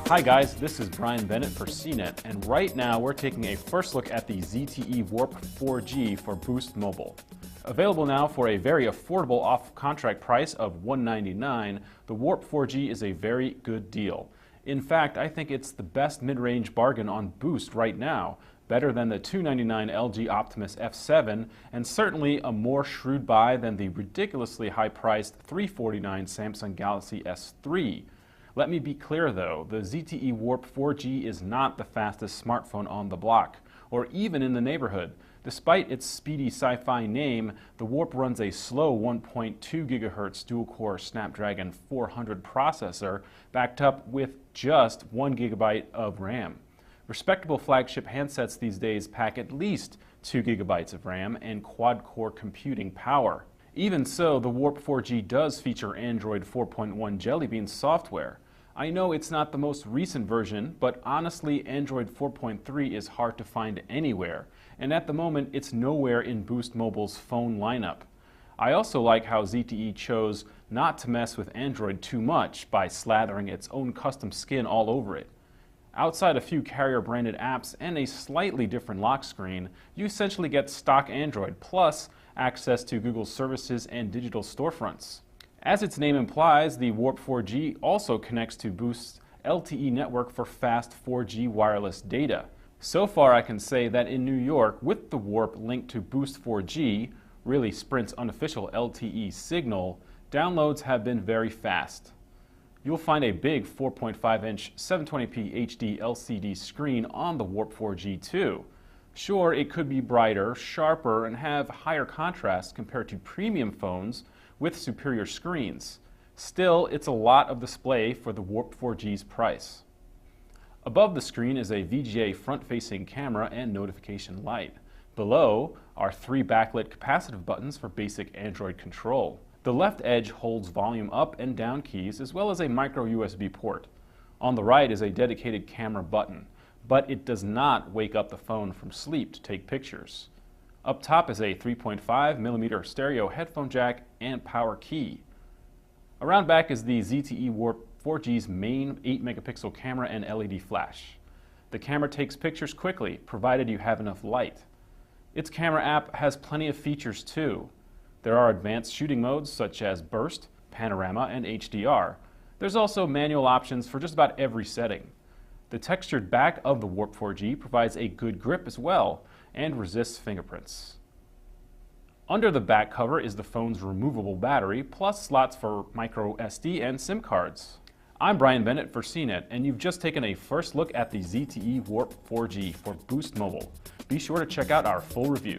Hi guys, this is Brian Bennett for CNET, and right now we're taking a first look at the ZTE Warp 4G for Boost Mobile. Available now for a very affordable off-contract price of $199, the Warp 4G is a very good deal. In fact, I think it's the best mid-range bargain on Boost right now, better than the $299 LG Optimus F7, and certainly a more shrewd buy than the ridiculously high-priced $349 Samsung Galaxy S3. Let me be clear though, the ZTE Warp 4G is not the fastest smartphone on the block, or even in the neighborhood. Despite its speedy sci-fi name, the Warp runs a slow 1.2 GHz dual-core Snapdragon 400 processor backed up with just 1 GB of RAM. Respectable flagship handsets these days pack at least 2 GB of RAM and quad-core computing power. Even so, the Warp 4G does feature Android 4.1 Jelly Bean software. I know it's not the most recent version, but honestly, Android 4.3 is hard to find anywhere, and at the moment it's nowhere in Boost Mobile's phone lineup. I also like how ZTE chose not to mess with Android too much by slathering its own custom skin all over it. Outside a few carrier-branded apps and a slightly different lock screen, you essentially get stock Android, plus access to Google services and digital storefronts. As its name implies, the Warp 4G also connects to Boost's LTE network for fast 4G wireless data. So far, I can say that in New York, with the Warp linked to Boost 4G, really Sprint's unofficial LTE signal, downloads have been very fast. You'll find a big 4.5-inch 720p HD LCD screen on the Warp 4G too. Sure, it could be brighter, sharper, and have higher contrast compared to premium phones with superior screens. Still, it's a lot of display for the Warp 4G's price. Above the screen is a VGA front-facing camera and notification light. Below are 3 backlit capacitive buttons for basic Android control. The left edge holds volume up and down keys as well as a micro USB port. On the right is a dedicated camera button, but it does not wake up the phone from sleep to take pictures. Up top is a 3.5mm stereo headphone jack and power key. Around back is the ZTE Warp 4G's main 8-megapixel camera and LED flash. The camera takes pictures quickly, provided you have enough light. Its camera app has plenty of features too. There are advanced shooting modes such as burst, panorama, and HDR. There's also manual options for just about every setting. The textured back of the Warp 4G provides a good grip as well and resists fingerprints. Under the back cover is the phone's removable battery, plus slots for micro SD and SIM cards. I'm Brian Bennett for CNET, and you've just taken a first look at the ZTE Warp 4G for Boost Mobile. Be sure to check out our full review.